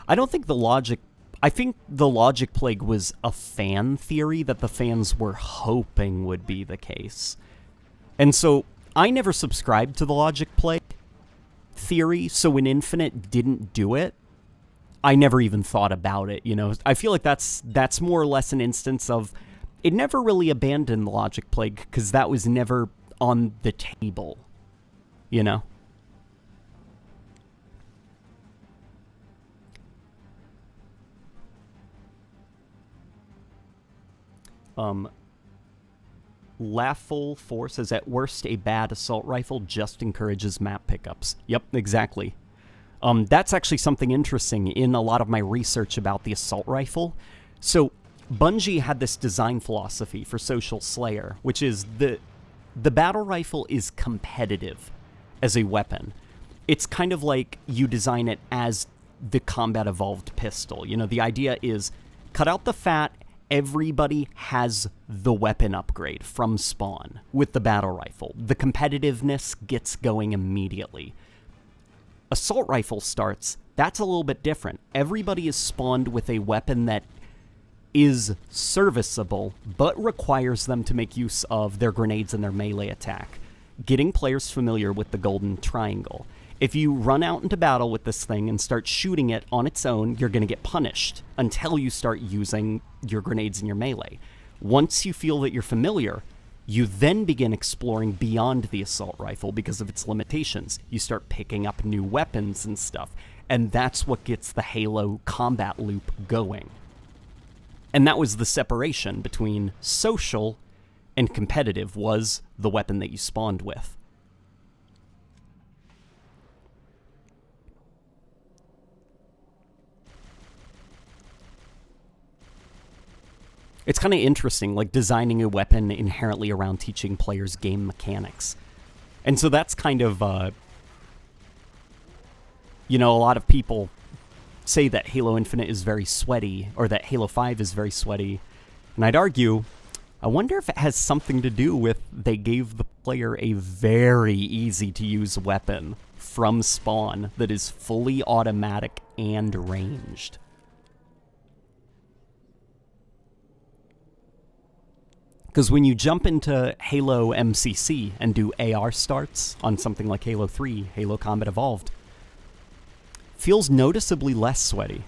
I don't think the Logic... I think the Logic Plague was a fan theory that the fans were hoping would be the case. And so, I never subscribed to the Logic Plague theory, so when Infinite didn't do it, I never even thought about it, you know? I feel like that's more or less an instance of... It never really abandoned the Logic Plague, because that was never on the table, you know? Laughful 4 says, at worst, a bad assault rifle just encourages map pickups. Yep, exactly. That's actually something interesting in a lot of my research about the assault rifle. So, Bungie had this design philosophy for Social Slayer, which is the battle rifle is competitive as a weapon. It's kind of like you design it as the Combat Evolved pistol. You know, the idea is cut out the fat. Everybody has the weapon upgrade from spawn with the battle rifle. The competitiveness gets going immediately. Assault rifle starts, that's a little bit different. Everybody is spawned with a weapon that is serviceable, but requires them to make use of their grenades and their melee attack. Getting players familiar with the golden triangle. If you run out into battle with this thing and start shooting it on its own, you're going to get punished until you start using your grenades and your melee. Once you feel that you're familiar, You then begin exploring beyond the assault rifle because of its limitations. You start picking up new weapons and stuff, and that's what gets the Halo combat loop going. And that was the separation between social and competitive, was the weapon that you spawned with. It's kind of interesting, like designing a weapon inherently around teaching players game mechanics. And so that's kind of, you know, a lot of people say that Halo Infinite is very sweaty, or that Halo 5 is very sweaty. And I'd argue, I wonder if it has something to do with they gave the player a very easy to use weapon from spawn that is fully automatic and ranged. Because when you jump into Halo MCC and do AR starts on something like Halo 3, Halo Combat Evolved, feels noticeably less sweaty.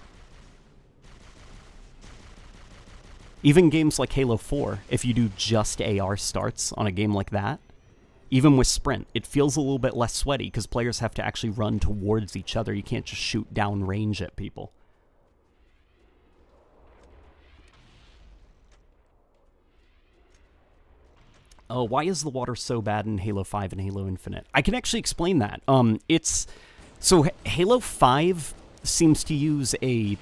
Even games like Halo 4, if you do just AR starts on a game like that, even with Sprint, it feels a little bit less sweaty because players have to actually run towards each other. You can't just shoot down range at people. Oh, why is the water so bad in Halo 5 and Halo Infinite? I can actually explain that. So Halo 5 seems to use the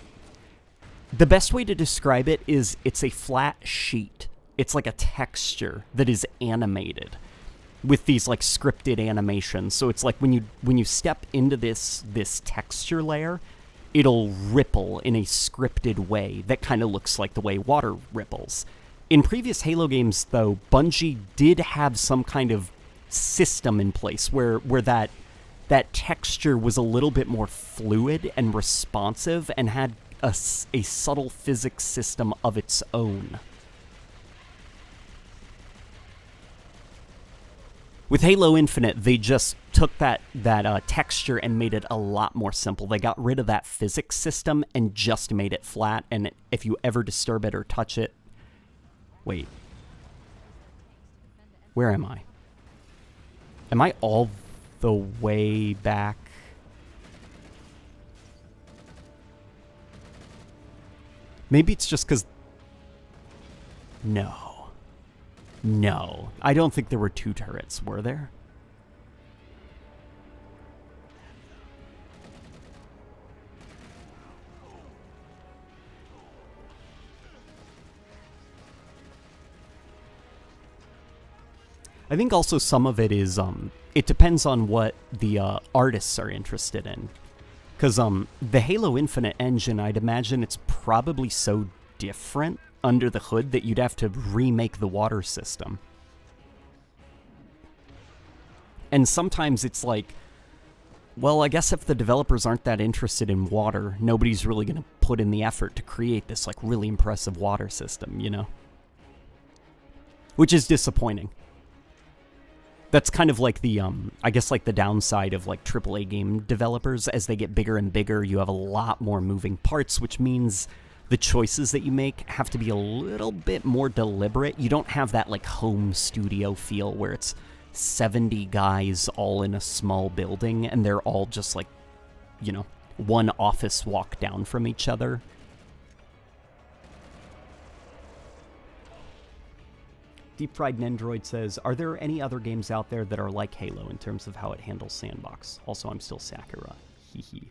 best way to describe it is it's a flat sheet. It's like a texture that is animated with these like scripted animations. So it's like when you step into this texture layer, it'll ripple in a scripted way that kind of looks like the way water ripples. In previous Halo games, though, Bungie did have some kind of system in place where that texture was a little bit more fluid and responsive and had a subtle physics system of its own. With Halo Infinite, they just took that texture and made it a lot more simple. They got rid of that physics system and just made it flat, and if you ever disturb it or touch it... Wait. Where am I? Am I all the way back? Maybe it's just because... No. No. I don't think there were two turrets, were there? I think also some of it is, it depends on what the artists are interested in. Because the Halo Infinite engine, I'd imagine it's probably so different under the hood that you'd have to remake the water system. And sometimes it's like, well, I guess if the developers aren't that interested in water, nobody's really going to put in the effort to create this like really impressive water system, you know? Which is disappointing. That's kind of like the, I guess like the downside of like AAA game developers. As they get bigger and bigger, you have a lot more moving parts, which means the choices that you make have to be a little bit more deliberate. You don't have that like home studio feel where it's 70 guys all in a small building and they're all just like, you know, one office walk down from each other. Deep Fried Nendroid says, are there any other games out there that are like Halo in terms of how it handles Sandbox? Also, I'm still Sakura. Hehe.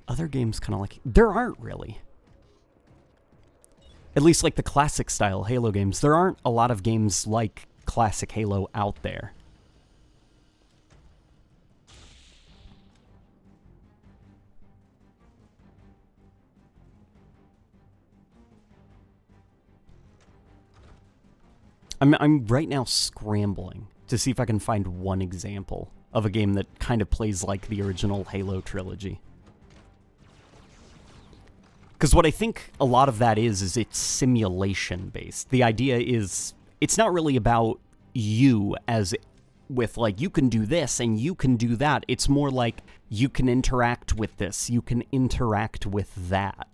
Other games kind of like... There aren't really. At least like the classic style Halo games. There aren't a lot of games like classic Halo out there. I'm right now scrambling to see if I can find one example of a game that kind of plays like the original Halo trilogy. Because what I think a lot of that is it's simulation-based. The idea is, it's not really about you as with, like, you can do this and you can do that. It's more like, you can interact with this, you can interact with that.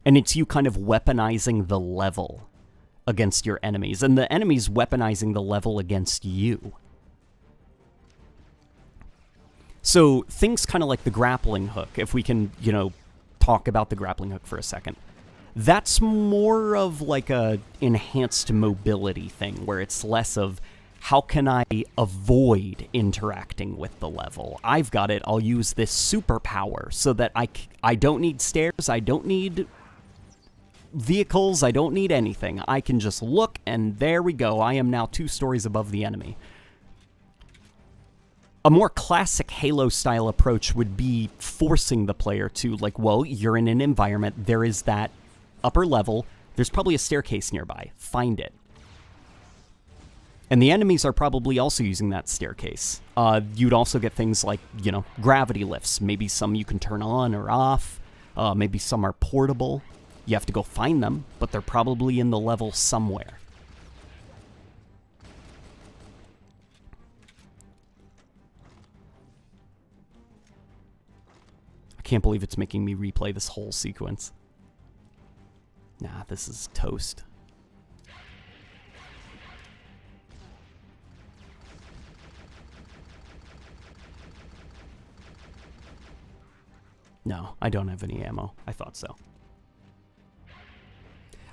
And it's you kind of weaponizing the level against your enemies, and the enemies weaponizing the level against you. So things kind of like the grappling hook, if we can, you know, talk about the grappling hook for a second. That's more of like a enhanced mobility thing, where it's less of how can I avoid interacting with the level. I've got it, I'll use this superpower so that I don't need stairs, I don't need vehicles, I don't need anything. I can just look, and there we go. I am now 2 stories above the enemy. A more classic Halo-style approach would be forcing the player to, like, well, you're in an environment, there is that upper level, there's probably a staircase nearby. Find it. And the enemies are probably also using that staircase. You'd also get things like, you know, gravity lifts. Maybe some you can turn on or off. Maybe some are portable. You have to go find them, but they're probably in the level somewhere. I can't believe it's making me replay this whole sequence. Nah, this is toast. No, I don't have any ammo. I thought so.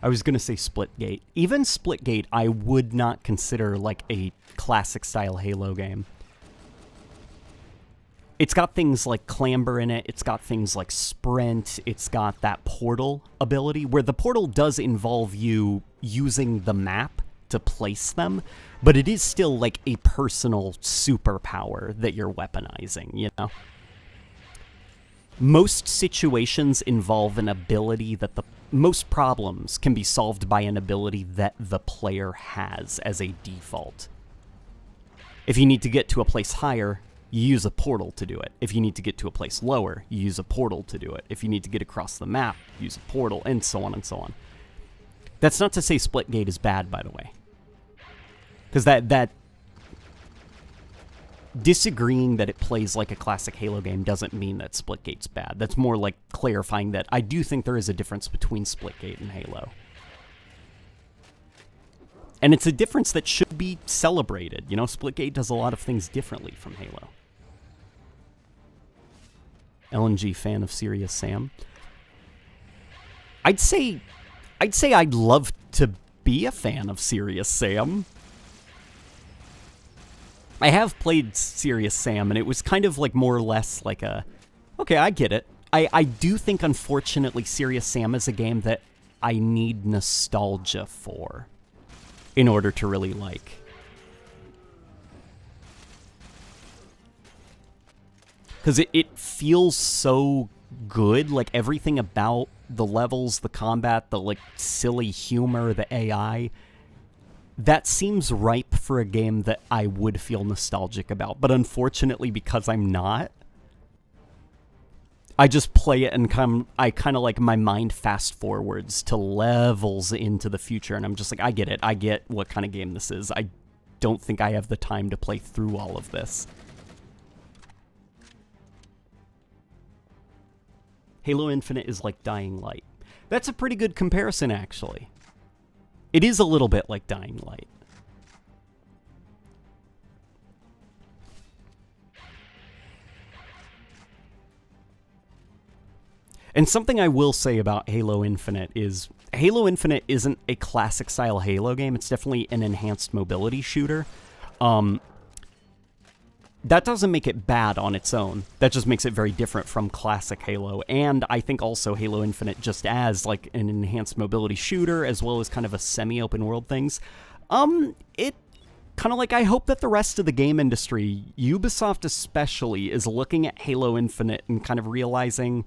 I was going to say Splitgate. Even Splitgate, I would not consider like a classic-style Halo game. It's got things like clamber in it, it's got things like sprint, it's got that portal ability, where the portal does involve you using the map to place them, but it is still like a personal superpower that you're weaponizing, you know? Most situations involve an ability that most problems can be solved by an ability that the player has as a default. If you need to get to a place higher, you use a portal to do it. If you need to get to a place lower, you use a portal to do it. If you need to get across the map, use a portal, and so on and so on. That's not to say Splitgate is bad, by the way. Because that disagreeing that it plays like a classic Halo game doesn't mean that Splitgate's bad. That's more like clarifying that I do think there is a difference between Splitgate and Halo. And it's a difference that should be celebrated. You know, Splitgate does a lot of things differently from Halo. LNG fan of Serious Sam. I'd say I'd love to be a fan of Serious Sam. I have played Serious Sam, and it was kind of like more or less like a, okay, I get it. I do think, unfortunately, Serious Sam is a game that I need nostalgia for in order to really like. Because it feels so good, like everything about the levels, the combat, the like silly humor, the AI, that seems ripe for a game that I would feel nostalgic about. But unfortunately, because I'm not, I just play it and I kind of like my mind fast forwards to levels into the future, and I'm just like, I get it. I get what kind of game this is. I don't think I have the time to play through all of this. Halo Infinite is like Dying Light. That's a pretty good comparison, actually. It is a little bit like Dying Light. And something I will say about Halo Infinite is Halo Infinite isn't a classic-style Halo game. It's definitely an enhanced mobility shooter. That doesn't make it bad on its own. That just makes it very different from classic Halo. And I think also Halo Infinite, just as like an enhanced mobility shooter, as well as kind of a semi-open world things, it kind of like, I hope that the rest of the game industry, Ubisoft especially, is looking at Halo Infinite and kind of realizing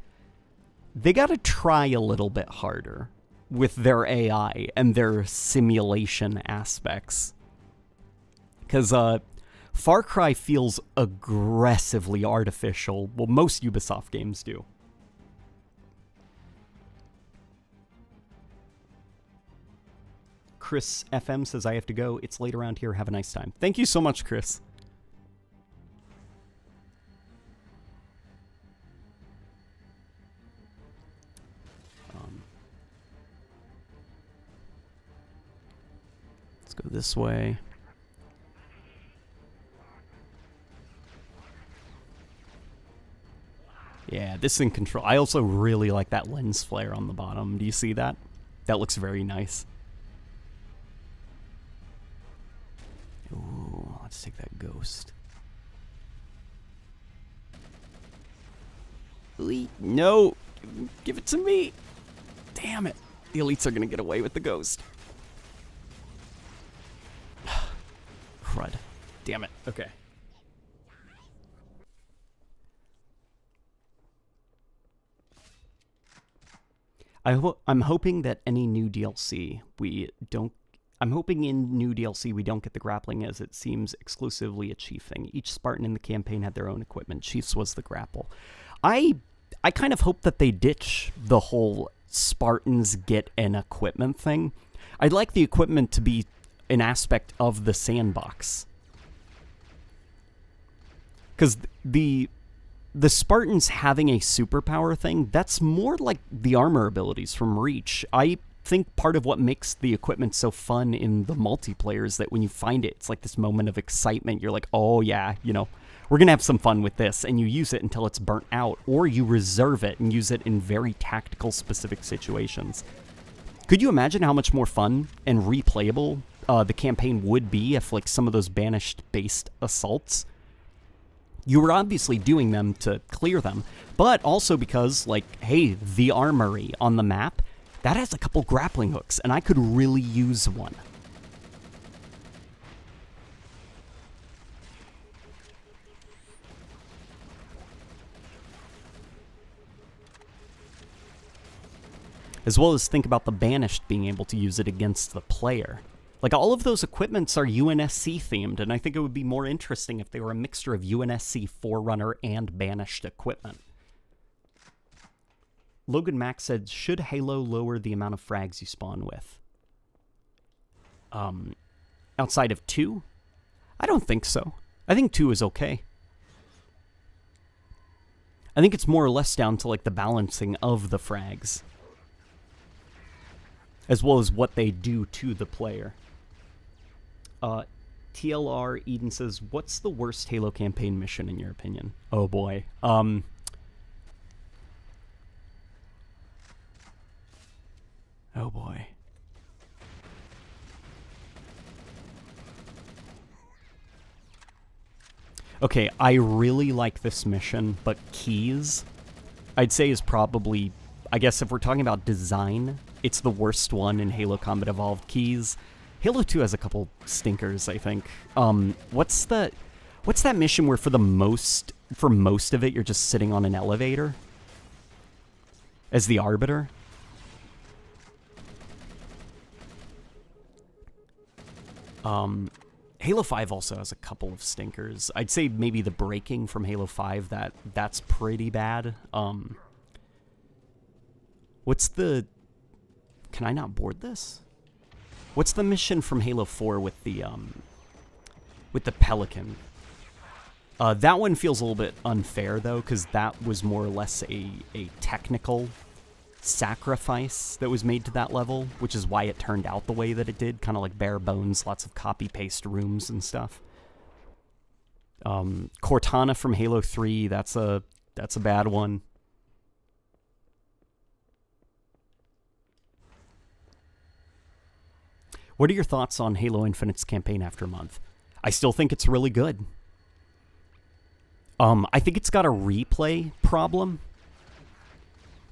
they gotta try a little bit harder with their AI and their simulation aspects. Because, Far Cry feels aggressively artificial. Well, most Ubisoft games do. Chris FM says, I have to go. It's late around here. Have a nice time. Thank you so much, Chris. Let's go this way. Yeah, this thing control. I also really like that lens flare on the bottom. Do you see that? That looks very nice. Ooh, let's take that ghost. Elite, no! Give it to me! Damn it. The elites are gonna get away with the ghost. Crud. Damn it. Okay. I'm hoping that any new DLC I'm hoping in new DLC we don't get the grappling, as it seems exclusively a Chief thing. Each Spartan in the campaign had their own equipment. Chief's was the grapple. I kind of hope that they ditch the whole Spartans get an equipment thing. I'd like the equipment to be an aspect of the sandbox. Because the Spartans having a superpower thing, that's more like the armor abilities from Reach. I think part of what makes the equipment so fun in the multiplayer is that when you find it, it's like this moment of excitement. You're like, oh yeah, you know, we're going to have some fun with this. And you use it until it's burnt out, or you reserve it and use it in very tactical, specific situations. Could you imagine how much more fun and replayable the campaign would be if, like, some of those banished-based assaults, you were obviously doing them to clear them, but also because, like, hey, the armory on the map, that has a couple grappling hooks, and I could really use one. As well as think about the banished being able to use it against the player. Like, all of those equipments are UNSC themed, and I think it would be more interesting if they were a mixture of UNSC, Forerunner, and banished equipment. Logan Mack said, should Halo lower the amount of frags you spawn with? Outside of 2? I don't think so. I think 2 is okay. I think it's more or less down to, like, the balancing of the frags, as well as what they do to the player. TLR Eden says, what's the worst Halo campaign mission in your opinion? Oh boy. Oh boy. Okay, I really like this mission, but Keys, I'd say, is probably, I guess if we're talking about design, it's the worst one in Halo Combat Evolved. Keys. Halo 2 has a couple stinkers, I think. What's that mission where for most of it you're just sitting on an elevator as the Arbiter? Halo 5 also has a couple of stinkers. I'd say maybe the braking from Halo 5, that's pretty bad. Can I not board this? What's the mission from Halo 4 with the Pelican? That one feels a little bit unfair, though, because that was more or less a technical sacrifice that was made to that level, which is why it turned out the way that it did, kind of like bare bones, lots of copy-paste rooms and stuff. Cortana from Halo 3, that's a bad one. What are your thoughts on Halo Infinite's campaign after a month? I still think it's really good. I think it's got a replay problem.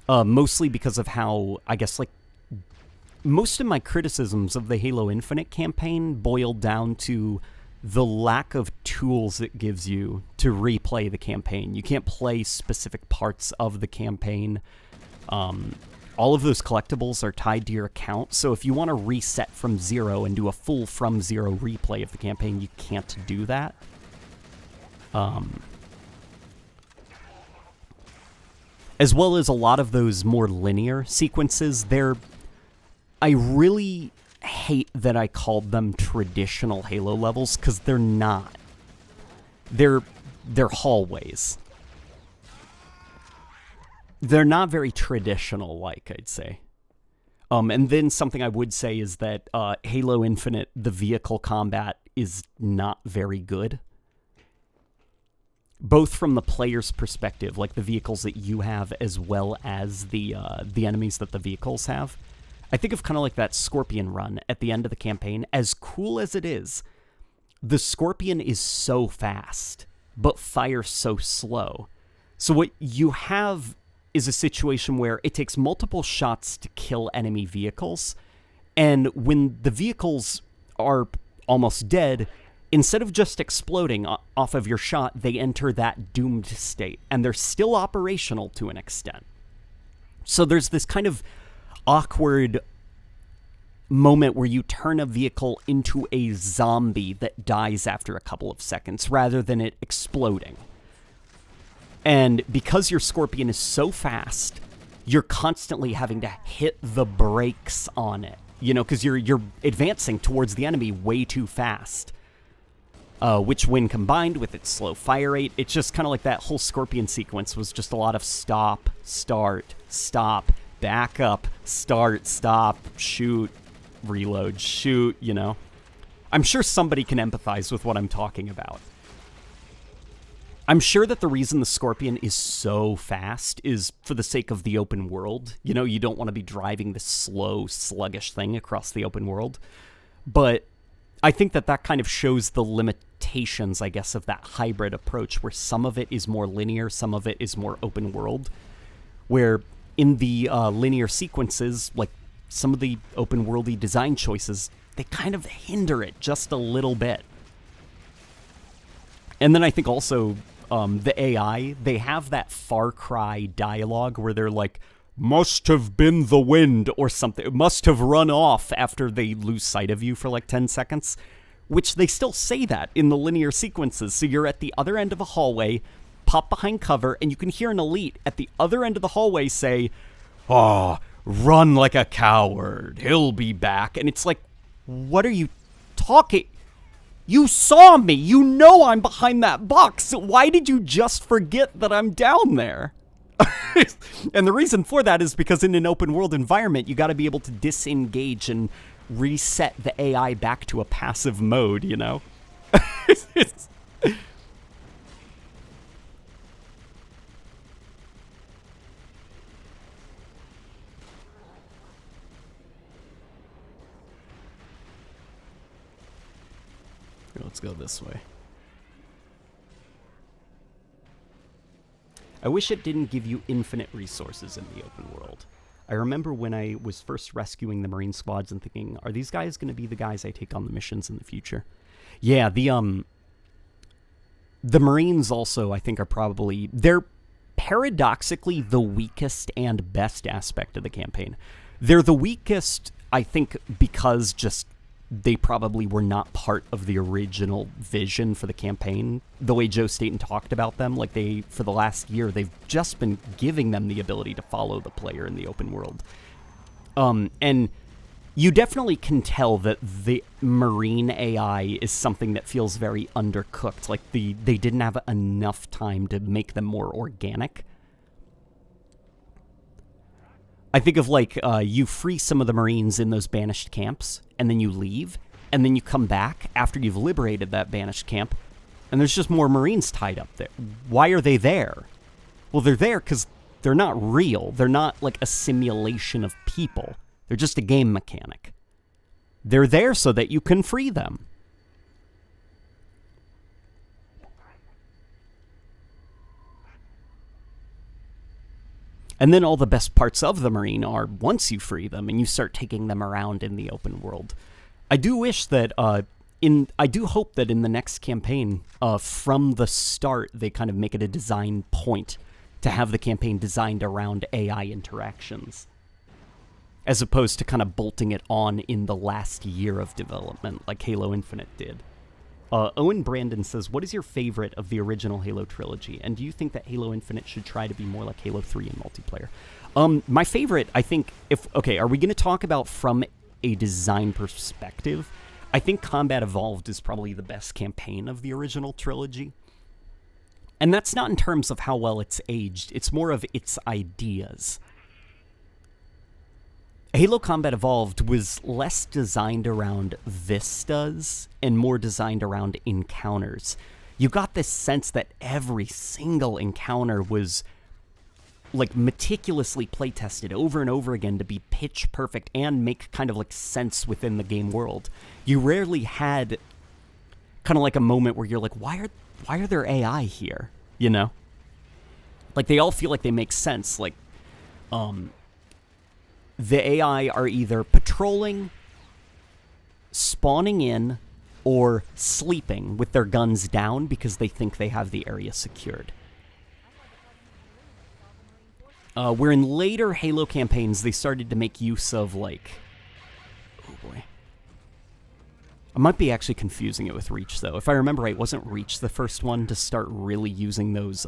Mostly because of how, I guess, like, most of my criticisms of the Halo Infinite campaign boiled down to the lack of tools it gives you to replay the campaign. You can't play specific parts of the campaign. All of those collectibles are tied to your account, so if you want to reset from 0 and do a full from 0 replay of the campaign, you can't do that. As well as a lot of those more linear sequences, I really hate that I called them traditional Halo levels, because they're not. They're hallways. They're not very traditional-like, I'd say. And then something I would say is that Halo Infinite, the vehicle combat is not very good. Both from the player's perspective, like the vehicles that you have, as well as the enemies that the vehicles have. I think of kind of like that Scorpion run at the end of the campaign. As cool as it is, the Scorpion is so fast, but fires so slow. So what you have is a situation where it takes multiple shots to kill enemy vehicles, and when the vehicles are almost dead, instead of just exploding off of your shot, they enter that doomed state, and they're still operational to an extent. So there's this kind of awkward moment where you turn a vehicle into a zombie that dies after a couple of seconds, rather than it exploding. And because your Scorpion is so fast, you're constantly having to hit the brakes on it, you know, because you're advancing towards the enemy way too fast. Which, when combined with its slow fire rate, it's just kind of like that whole Scorpion sequence was just a lot of stop, start, stop, back up, start, stop, shoot, reload, shoot, you know. I'm sure somebody can empathize with what I'm talking about. I'm sure that the reason the Scorpion is so fast is for the sake of the open world. You know, you don't want to be driving this slow, sluggish thing across the open world. But I think that that kind of shows the limitations, I guess, of that hybrid approach, where some of it is more linear, some of it is more open world. Where in the linear sequences, like some of the open worldy design choices, they kind of hinder it just a little bit. And then I think also the AI, they have that Far Cry dialogue where they're like, must have been the wind or something. It must have run off after they lose sight of you for like 10 seconds, which they still say that in the linear sequences. So you're at the other end of a hallway, pop behind cover, and you can hear an elite at the other end of the hallway say, "Oh, run like a coward. He'll be back." And it's like, what are you talking? You saw me. You know I'm behind that box. Why did you just forget that I'm down there? And the reason for that is because in an open world environment, you got to be able to disengage and reset the AI back to a passive mode, you know? Let's go this way. I wish it didn't give you infinite resources in the open world. I remember when I was first rescuing the Marine squads and thinking, are these guys going to be the guys I take on the missions in the future? Yeah, the Marines also, I think, are probably... They're paradoxically the weakest and best aspect of the campaign. They're the weakest, I think, because just... they probably were not part of the original vision for the campaign. The way Joe Staten talked about them, like for the last year, they've just been giving them the ability to follow the player in the open world. And you definitely can tell that the Marine AI is something that feels very undercooked. Like they didn't have enough time to make them more organic. I think of like you free some of the Marines in those banished camps, and then you leave, and then you come back after you've liberated that banished camp, and there's just more Marines tied up there. Why are they there? Well, they're there because they're not real. They're not like a simulation of people. They're just a game mechanic. They're there so that you can free them. And then all the best parts of the Marine are once you free them and you start taking them around in the open world. I do wish that, I do hope that in the next campaign, from the start, they kind of make it a design point to have the campaign designed around AI interactions, as opposed to kind of bolting it on in the last year of development, like Halo Infinite did. Owen Brandon says, what is your favorite of the original Halo trilogy? And do you think that Halo Infinite should try to be more like Halo 3 in multiplayer? My favorite, I think, are we going to talk about from a design perspective? I think Combat Evolved is probably the best campaign of the original trilogy. And that's not in terms of how well it's aged. It's more of its ideas. Halo Combat Evolved was less designed around vistas and more designed around encounters. You got this sense that every single encounter was like meticulously play-tested over and over again to be pitch perfect and make kind of like sense within the game world. You rarely had kind of like a moment where you're like, why are there AI here? You know? Like, they all feel like they make sense. Like, the AI are either patrolling, spawning in, or sleeping with their guns down because they think they have the area secured. Where in later Halo campaigns, they started to make use of, like... Oh, boy. I might be actually confusing it with Reach, though. If I remember right, wasn't Reach the first one to start really using those,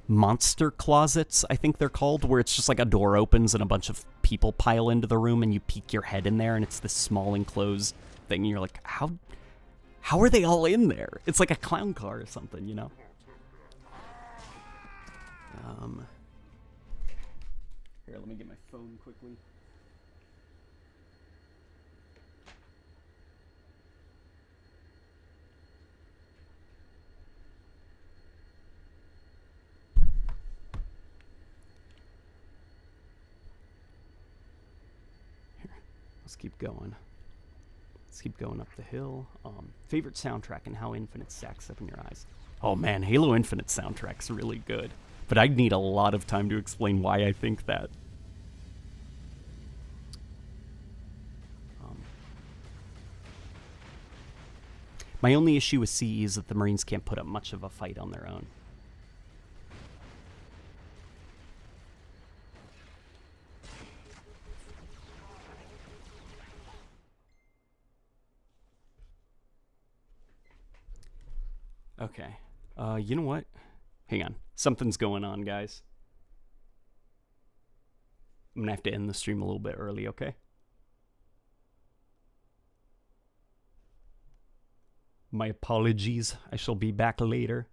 monster closets, I think they're called, where it's just like a door opens and a bunch of people pile into the room and you peek your head in there and it's this small enclosed thing and you're like, how are they all in there? It's like a clown car or something, you know? Here, let me get my phone quickly. Let's keep going. Let's keep going up the hill. Favorite soundtrack and how Infinite stacks up in your eyes. Oh man, Halo Infinite soundtrack's really good. But I'd need a lot of time to explain why I think that. My only issue with CE is that the Marines can't put up much of a fight on their own. Okay. You know what? Hang on. Something's going on, guys. I'm gonna have to end the stream a little bit early, okay? My apologies. I shall be back later.